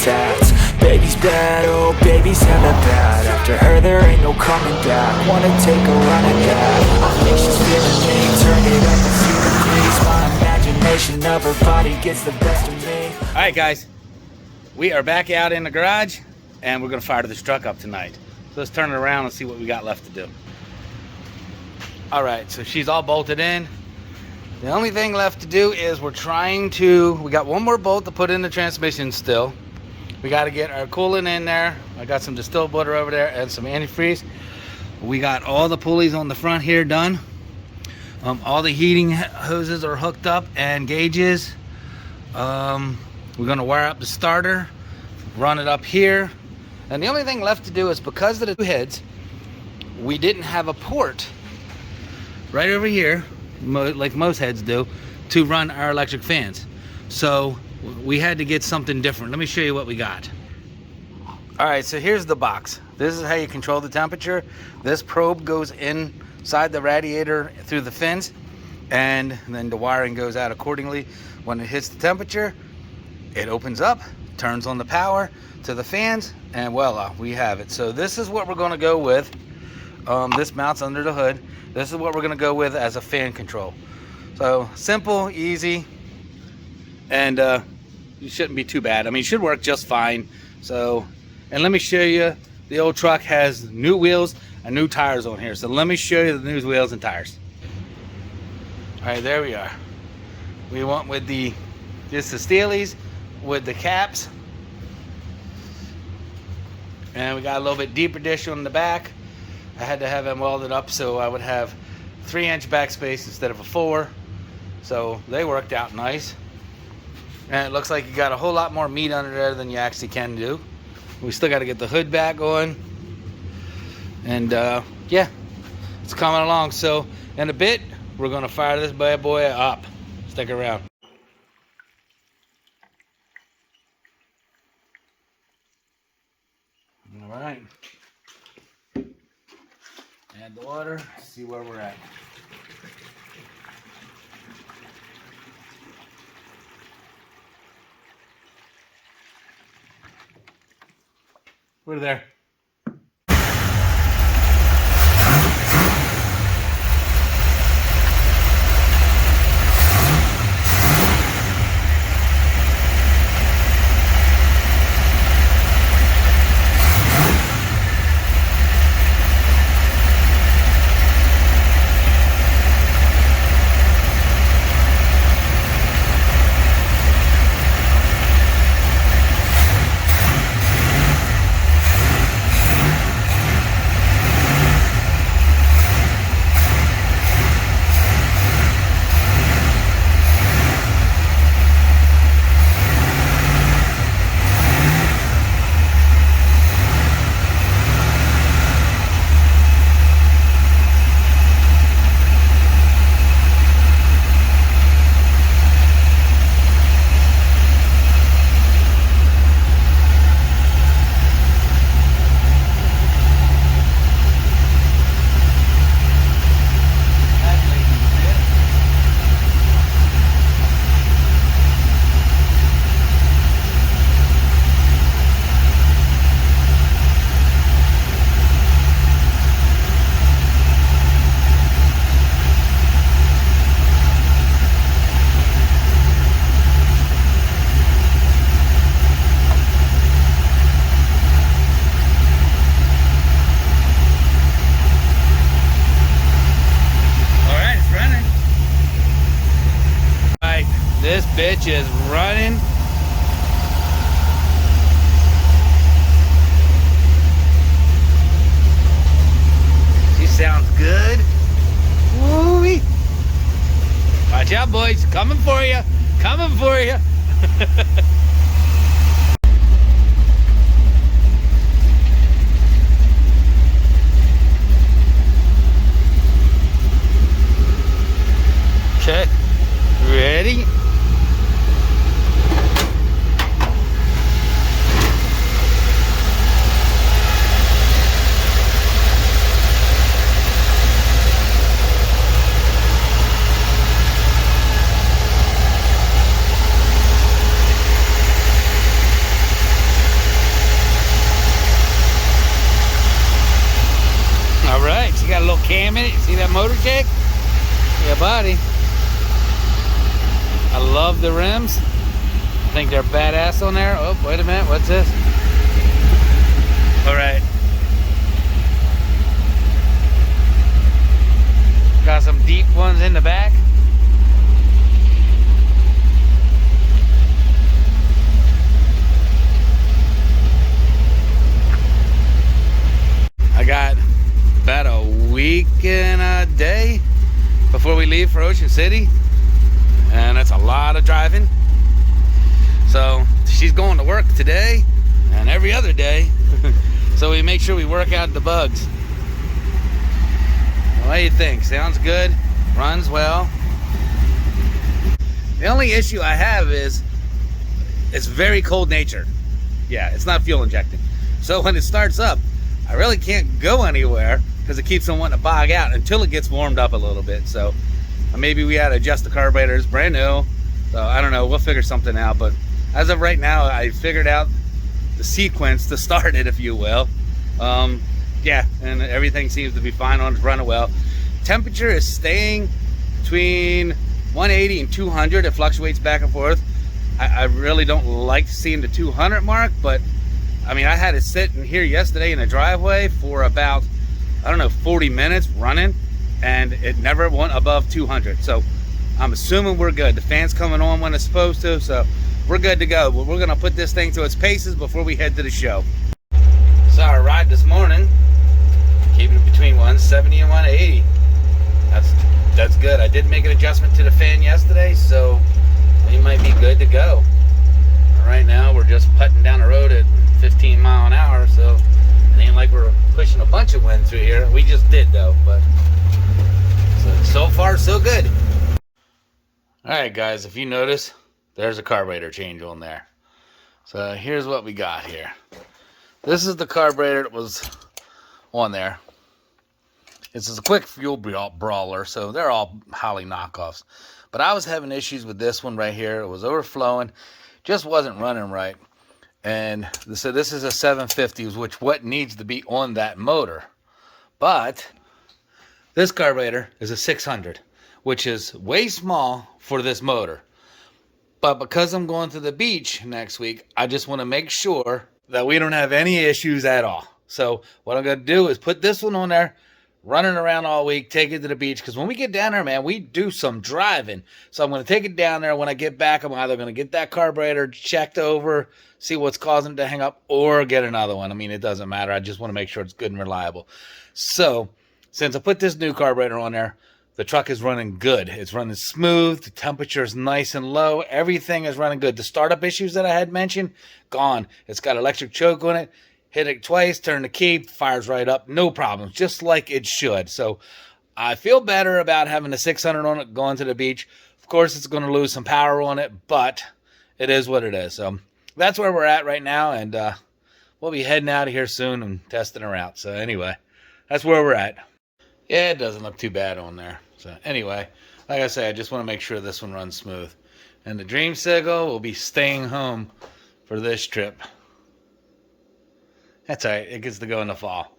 tats. Baby's bad, oh baby's hella bad. After her there ain't no coming back. Wanna take a run at that. I think she's feeling me, turn it up a few degrees. My imagination of her body gets the best of me. Alright guys, we are back out in the garage and we're gonna fire this truck up tonight. So let's turn it around and see what we got left to do. Alright, so she's all bolted in. The only thing left to do is we got one more bolt to put in the transmission still. We got to get our coolant in there. I got some distilled butter over there and some antifreeze. We got all the pulleys on the front here done. All the heating hoses are hooked up and gauges. We're going to wire up the starter, run it up here. And the only thing left to do is, because of the two heads, we didn't have a port right over here, like most heads do, to run our electric fans. So we had to get something different. Let me show you what we got. All right, so here's the box. This is how you control the temperature. This probe goes inside the radiator through the fins, and then the wiring goes out accordingly. When it hits the temperature, it opens up, turns on the power to the fans, and voila, we have it. So this is what we're gonna go with. This mounts under the hood. This is what we're gonna go with as a fan control. So simple, easy, and it shouldn't be too bad. I mean, it should work just fine. So, and let me show you, the old truck has new wheels and new tires on here. So let me show you the new wheels and tires. All right, there we are. We went with just the Steelies with the caps. And we got a little bit deeper dish on the back. I had to have them welded up so I would have 3-inch backspace instead of a 4. So they worked out nice. And it looks like you got a whole lot more meat under there than you actually can do. We still got to get the hood back on. And yeah, it's coming along. So in a bit, we're going to fire this bad boy up. Stick around. All right. Add the water, see where we're at. We're there. This bitch is running. She sounds good. Woo-wee. Watch out, boys. Coming for you. Coming for you. Okay. Ready? motor shake? Yeah, buddy. I love the rims. I think they're badass on there. Oh, wait a minute. What's this? All right. Got some deep ones in the back. I got about a week and a day before we leave for Ocean City, and that's a lot of driving. So she's going to work today and every other day. So we make sure we work out the bugs. What do you think? Sounds good, runs well. The only issue I have is it's very cold natured. Yeah, it's not fuel injecting. So when it starts up, I really can't go anywhere because it keeps on wanting to bog out until it gets warmed up a little bit. So maybe we had to adjust the carburetor. It's brand new. So I don't know, we'll figure something out. But as of right now, I figured out the sequence to start it, if you will. Yeah, and everything seems to be fine on it, running well. Temperature is staying between 180 and 200. It fluctuates back and forth. I really don't like seeing the 200 mark, but I mean, I had it sitting here yesterday in the driveway for about, I don't know, 40 minutes running, and it never went above 200. So I'm assuming we're good. The fan's coming on when it's supposed to, so we're good to go. But we're gonna put this thing to its paces before we head to the show. So our ride this morning, keeping it between 170 and 180. That's good. I did make an adjustment to the fan yesterday, so we might be good to go. Right now we're just putting down the road at 15 mile an hour, so it ain't like we're pushing a bunch of wind through here. We just did though, but so far so good. Alright guys, if you notice, there's a carburetor change on there. So here's what we got here. This is the carburetor that was on there. This is a quick fuel brawler, so they're all Holly knockoffs. But I was having issues with this one right here. It was overflowing, just wasn't running right. And so this is a 750, which what needs to be on that motor. But this carburetor is a 600, which is way small for this motor. But because I'm going to the beach next week, I just want to make sure that we don't have any issues at all. So what I'm going to do is put this one on there, running around all week, take it to the beach. Because when we get down there, man, we do some driving. So I'm going to take it down there. When I get back, I'm either going to get that carburetor checked over, see what's causing it to hang up, or get another one. I mean, it doesn't matter. I just want to make sure it's good and reliable. So since I put this new carburetor on there, the truck is running good. It's running smooth. The temperature is nice and low. Everything is running good. The startup issues that I had mentioned, gone. It's got electric choke on it. Hit it twice, turn the key, fires right up. No problems, just like it should. So I feel better about having the 600 on it going to the beach. Of course, it's going to lose some power on it, but it is what it is. So that's where we're at right now, and we'll be heading out of here soon and testing her out. So anyway, that's where we're at. Yeah, it doesn't look too bad on there. So anyway, like I say, I just want to make sure this one runs smooth. And the Dream Seagull will be staying home for this trip. That's all right. It gets to go in the fall.